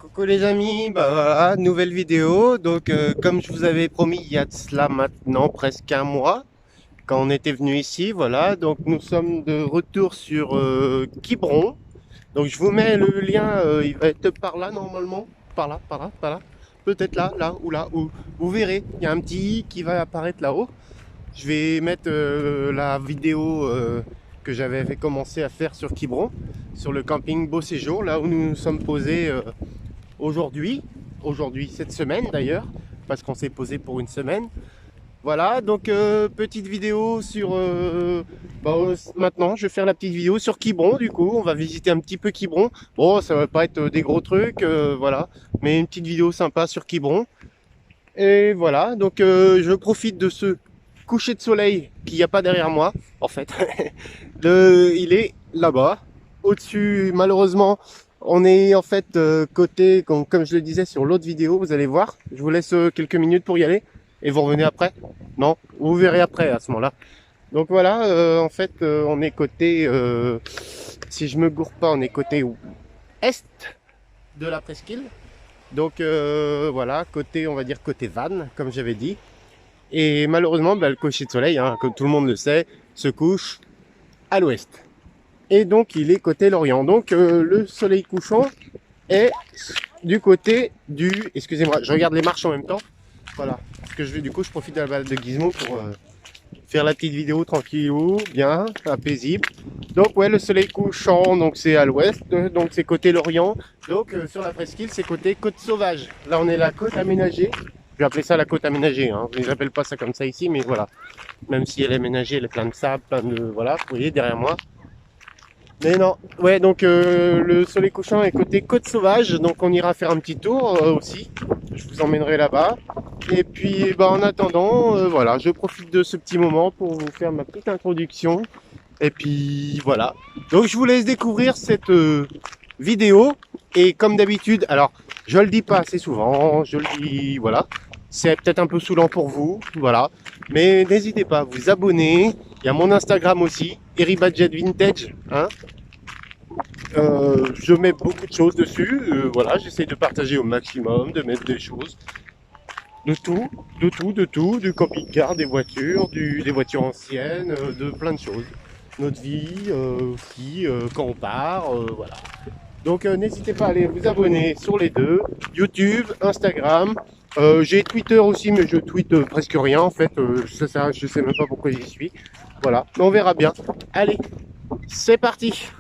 Coucou les amis, bah voilà, nouvelle vidéo. Donc comme je vous avais promis il y a de cela maintenant presque un mois, quand on était venu ici, voilà. Donc nous sommes de retour sur Quiberon. Donc je vous mets le lien, il va être par là normalement, par là, peut-être là, là ou là, ou vous verrez, il y a un petit i qui va apparaître là-haut. Je vais mettre la vidéo que j'avais fait commencer à faire sur Quiberon, sur le camping Beau Séjour, là où nous nous sommes posés. Aujourd'hui, cette semaine d'ailleurs, parce qu'on s'est posé pour une semaine. Voilà, donc petite vidéo sur... maintenant, je vais faire la petite vidéo sur Quiberon, du coup, on va visiter un petit peu Quiberon. Bon, ça va pas être des gros trucs, voilà, mais une petite vidéo sympa sur Quiberon. Et voilà, donc je profite de ce coucher de soleil qu'il n'y a pas derrière moi, en fait. Il est là-bas, au-dessus, malheureusement. On est en fait côté, comme je le disais sur l'autre vidéo, vous allez voir. Je vous laisse quelques minutes pour y aller et vous revenez après. Non, vous verrez après à ce moment-là. Donc voilà, en fait, on est côté, si je me gourre pas, on est côté est de la presqu'île. Donc voilà, côté, on va dire côté van, comme j'avais dit. Et malheureusement, bah, le coucher de soleil, hein, comme tout le monde le sait, se couche à l'ouest. Et donc il est côté l'Orient. Donc le soleil couchant est du côté du... Excusez-moi, je regarde les marches en même temps. Voilà, parce que du coup je profite de la balade de Gizmo pour faire la petite vidéo tranquillou, bien, paisible. Donc ouais, le soleil couchant, donc c'est à l'ouest, donc c'est côté l'Orient. Donc sur la presqu'île, c'est côté côte sauvage. Là on est la côte aménagée. Je vais appeler ça la côte aménagée, hein. Je n'appelle pas ça comme ça ici, mais voilà. Même si elle est aménagée, elle est pleine de sable, plein de... Voilà, vous voyez derrière moi. Mais non, ouais, donc le soleil couchant est côté côte sauvage, donc on ira faire un petit tour aussi. Je vous emmènerai là-bas. Et puis, bah, en attendant, voilà, je profite de ce petit moment pour vous faire ma petite introduction. Et puis voilà. Donc je vous laisse découvrir cette vidéo. Et comme d'habitude, alors je le dis pas assez souvent, je le dis, voilà. C'est peut-être un peu saoulant pour vous, voilà. Mais n'hésitez pas à vous abonner. Il y a mon Instagram aussi, Eribadjet Vintage, hein. Je mets beaucoup de choses dessus, voilà, j'essaie de partager au maximum, de mettre des choses, de tout, de tout, du camping-car, des voitures, des voitures anciennes, de plein de choses. Notre vie, aussi, quand on part, voilà. Donc n'hésitez pas à aller vous abonner sur les deux, YouTube, Instagram. J'ai Twitter aussi, mais je tweete presque rien en fait, je sais même pas pourquoi j'y suis. Voilà, mais on verra bien. Allez, c'est parti!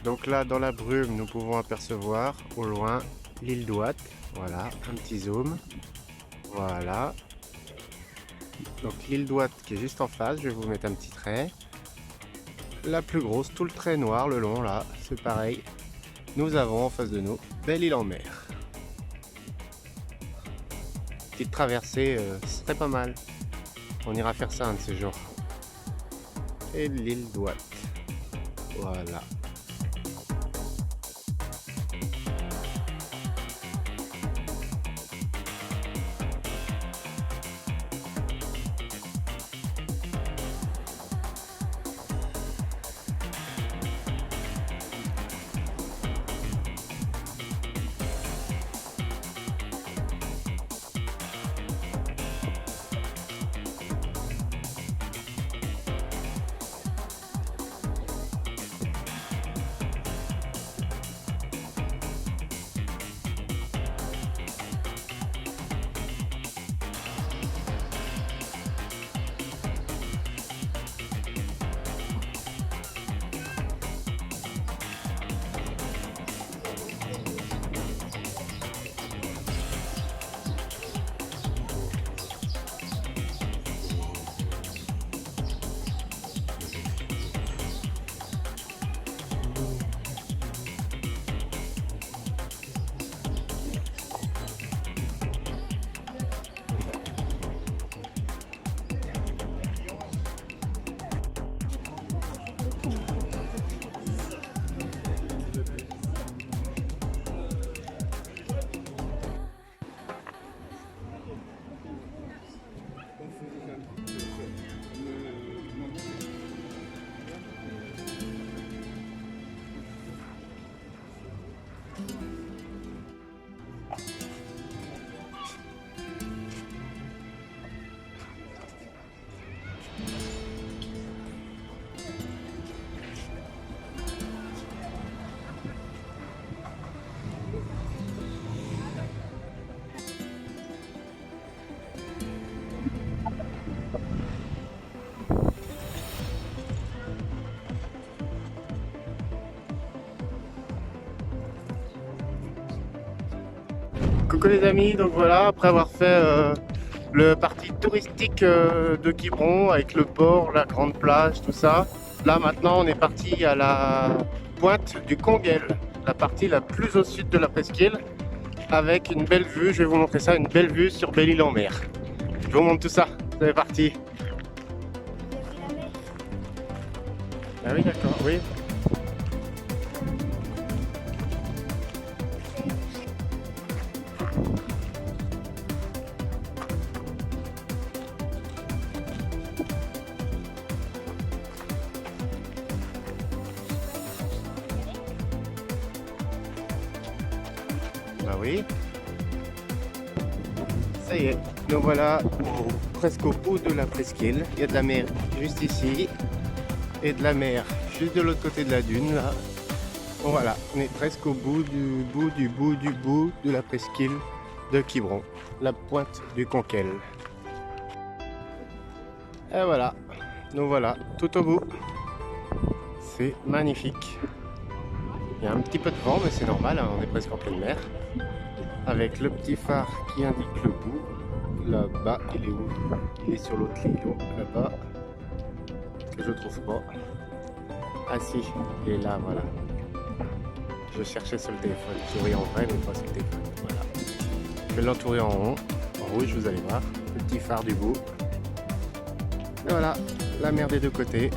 Donc là, dans la brume, nous pouvons apercevoir au loin l'île d'Ouate. Voilà, un petit zoom. Voilà. Donc l'île d'Ouate qui est juste en face, je vais vous mettre un petit trait. La plus grosse, tout le trait noir le long là, c'est pareil. Nous avons en face de nous Belle-Île-en-Mer. Petite traversée, ce serait pas mal. On ira faire ça un de ces jours. Et l'île d'Ouate. Voilà. Coucou les amis, donc voilà, après avoir fait le parti touristique de Quiberon avec le port, la grande plage, tout ça, là maintenant on est parti à la pointe du Conguel, la partie la plus au sud de la presqu'île, avec une belle vue, je vais vous montrer ça, une belle vue sur Belle-Île-en-Mer. Je vous montre tout ça, c'est parti. Ah oui d'accord, oui. Bah oui. Ça y est, nous voilà presque au bout de la presqu'île. Il y a de la mer juste ici et de la mer juste de l'autre côté de la dune là. Bon, voilà, on est presque au bout de la presqu'île de Quiberon, la pointe du Conquel. Et voilà, nous voilà tout au bout. C'est magnifique. Il y a un petit peu de vent, mais c'est normal, hein, on est presque en pleine mer. Avec le petit phare qui indique le bout. Là-bas, il est où? Il est sur l'autre îlot, là-bas. Que je trouve pas. Ah si, il est là, voilà. Je cherchais sur le téléphone. Je souris en vrai, mais pas sur le téléphone. Voilà. Je vais l'entourer en rond, en rouge, vous allez voir. Le petit phare du bout. Et voilà, la mer des deux côtés.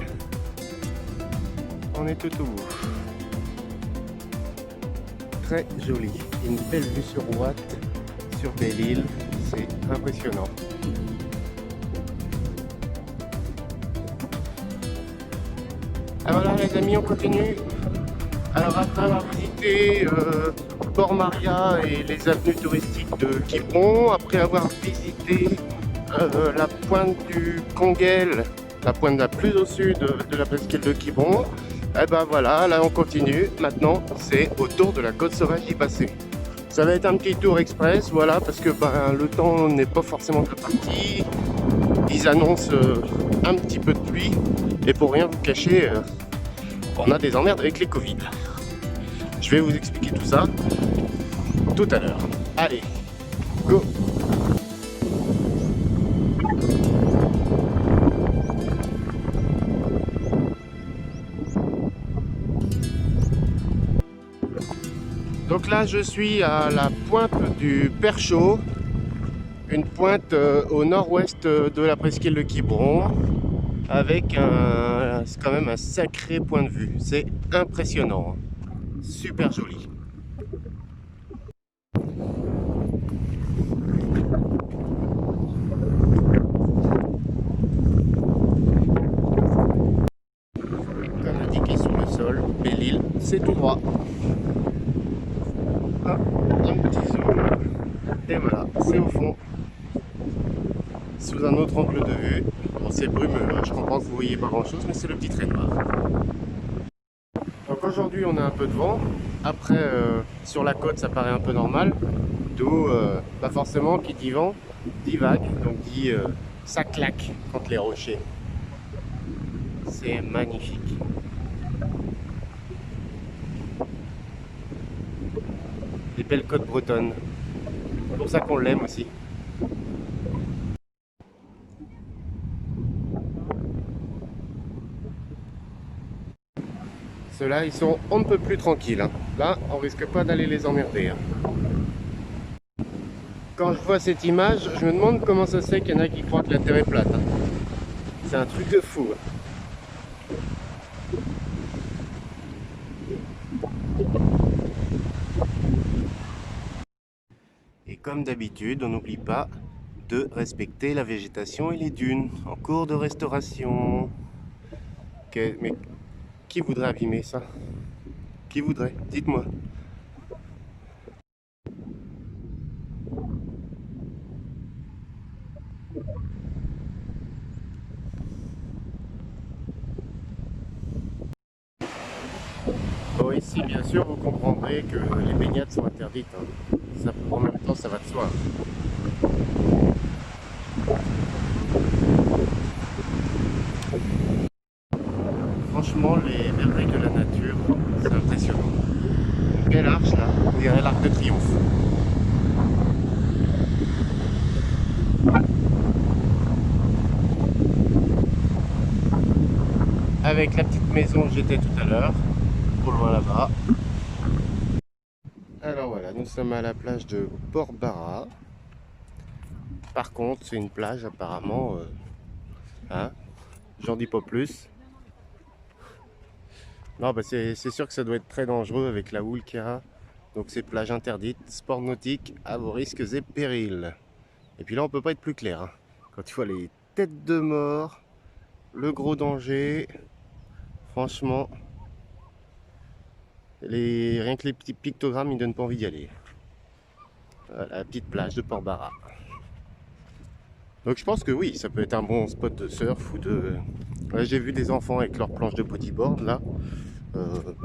On est tout au bout. Très joli. Une belle vue sur Ouate, sur Belle-Île, c'est impressionnant. Ah voilà les amis, on continue. Alors après avoir visité Port-Maria et les avenues touristiques de Quiberon, après avoir visité la pointe du Conguel, la pointe la plus au sud de la presqu'île de Quiberon, et ben voilà, là on continue. Maintenant c'est au tour de la Côte Sauvage d'y passer. Ça va être un petit tour express, voilà, parce que ben, le temps n'est pas forcément de parti. Ils annoncent un petit peu de pluie, et pour rien vous cacher, on a des emmerdes avec les Covid. Je vais vous expliquer tout ça tout à l'heure. Allez, go! Donc là, je suis à la pointe du Perchaud, une pointe au nord-ouest de la presqu'île de Quiberon, avec quand même un sacré point de vue. C'est impressionnant, super joli. Comme indiqué sur le sol, Belle-Île, c'est tout droit. Un petit zoom, et voilà, c'est au fond, sous un autre angle de vue. Bon, c'est brumeux, hein. Je comprends que vous voyez pas grand chose, mais c'est le petit trait noir. Donc aujourd'hui on a un peu de vent, après sur la côte ça paraît un peu normal, d'où pas forcément qui dit vent, dit vague, donc dit ça claque contre les rochers. C'est magnifique. Des belles côtes bretonnes, c'est pour ça qu'on l'aime aussi. Ceux-là, ils sont on ne peut plus tranquilles. Hein. Là, on risque pas d'aller les emmerder. Hein. Quand je vois cette image, je me demande comment ça se fait qu'il y en a qui croient que la Terre est plate. Hein. C'est un truc de fou. Hein. Et comme d'habitude, on n'oublie pas de respecter la végétation et les dunes en cours de restauration. Okay, mais qui voudrait abîmer ça? Qui voudrait? Dites-moi. Bon, ici, bien sûr, vous comprendrez que les baignades sont interdites. Hein. Ça, en même temps, ça va de soi. Franchement, les merveilles de la nature, c'est impressionnant. Une belle arche là, on dirait l'Arc de Triomphe. Avec la petite maison où j'étais tout à l'heure, au loin là-bas. Alors voilà, nous sommes à la plage de Port-Barra. Par contre, c'est une plage apparemment, hein, j'en dis pas plus. Non, bah c'est sûr que ça doit être très dangereux avec la houle qu'il y a. Donc c'est plage interdite, sport nautique à vos risques et périls. Et puis là, on peut pas être plus clair. Hein. Quand tu vois les têtes de mort, le gros danger, franchement, rien que les petits pictogrammes, ils donnent pas envie d'y aller. Voilà, la petite plage de Port-Barra. Donc je pense que oui, ça peut être un bon spot de surf ou de... Ouais, j'ai vu des enfants avec leurs planches de bodyboard là.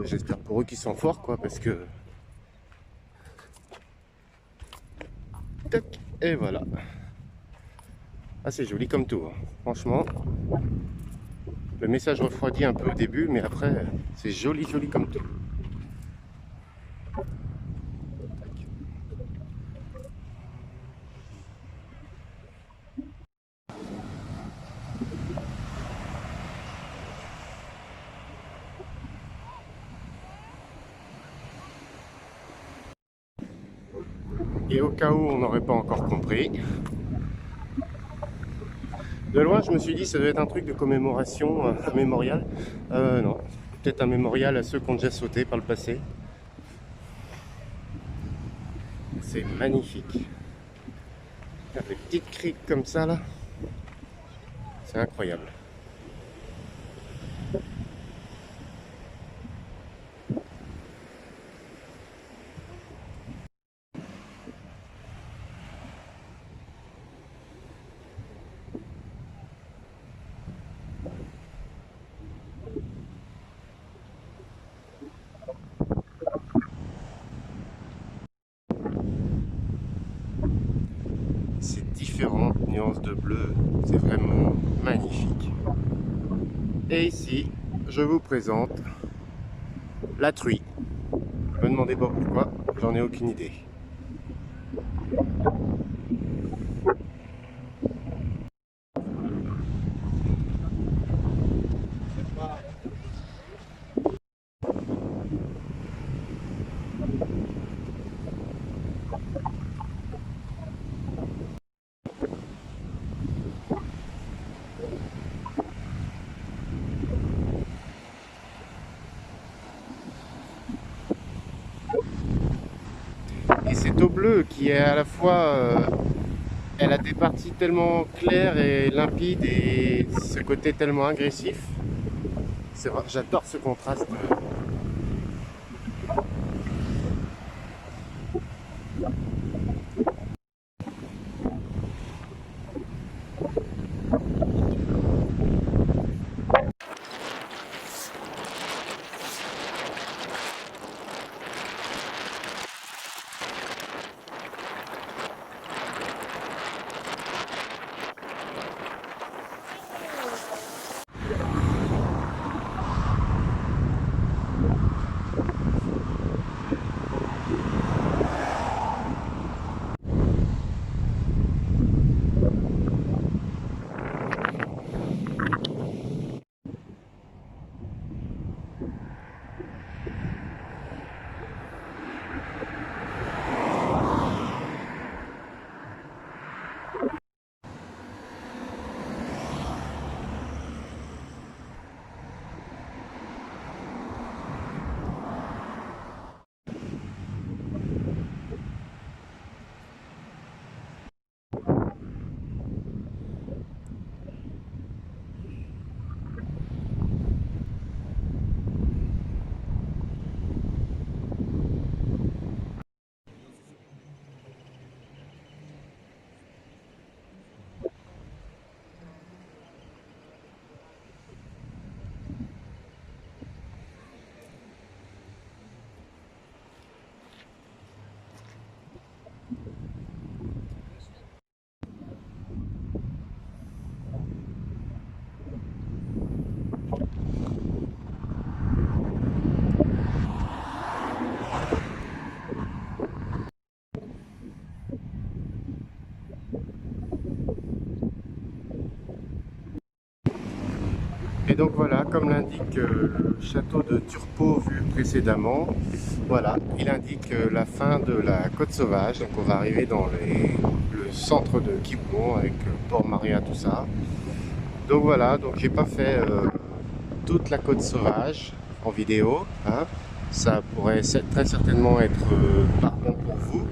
J'espère pour eux qu'ils sont forts quoi, parce que... Tac, et voilà. Ah, c'est joli comme tout, hein. Franchement. Le message refroidit un peu au début, mais après, c'est joli, joli comme tout. Et au cas où on n'aurait pas encore compris, de loin je me suis dit ça doit être un truc de commémoration, un mémorial. Non, peut-être un mémorial à ceux qui ont déjà sauté par le passé. C'est magnifique. Il y a des petites criques comme ça là. C'est incroyable. Ces différentes nuances de bleu, c'est vraiment magnifique. Et ici, je vous présente la truie. Me demandez pas pourquoi, j'en ai aucune idée. Et cette eau bleue qui est à la fois, elle a des parties tellement claires et limpides et ce côté tellement agressif. C'est vrai, j'adore ce contraste. Et donc voilà, comme l'indique le château de Turpot vu précédemment, voilà, il indique la fin de la Côte Sauvage. Donc on va arriver dans le centre de Quiberon avec Port-Maria, tout ça. Donc voilà, donc j'ai pas fait toute la Côte Sauvage en vidéo, hein. Ça pourrait très certainement être pas bon pour vous.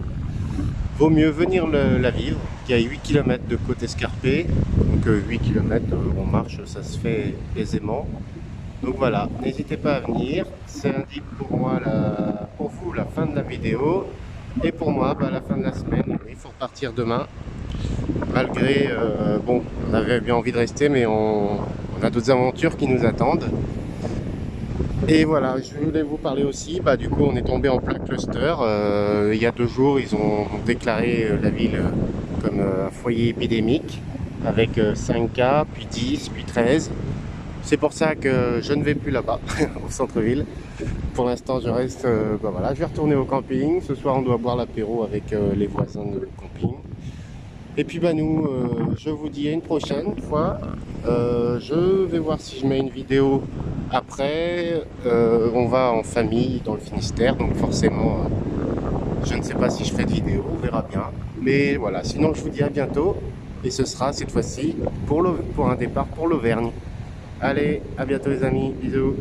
Vaut mieux venir la vivre, qui a 8 km de côte escarpée. Donc 8 km on marche, ça se fait aisément. Donc voilà, n'hésitez pas à venir. C'est indique pour moi, pour vous, la fin de la vidéo. Et pour moi, la fin de la semaine. Il faut repartir demain. Malgré, bon, on avait bien envie de rester, mais on a d'autres aventures qui nous attendent. Et voilà, je voulais vous parler aussi, du coup on est tombé en plein cluster. Il y a 2 jours, ils ont déclaré la ville comme un foyer épidémique avec 5 cas, puis 10, puis 13. C'est pour ça que je ne vais plus là-bas, au centre-ville. Pour l'instant, je reste, voilà, je vais retourner au camping. Ce soir, on doit boire l'apéro avec les voisins de camping. Et puis nous, je vous dis à une prochaine fois. Je vais voir si je mets une vidéo après. On va en famille dans le Finistère, donc forcément, je ne sais pas si je ferai de vidéo, on verra bien. Mais voilà, sinon je vous dis à bientôt. Et ce sera cette fois-ci pour un départ pour l'Auvergne. Allez, à bientôt les amis, bisous.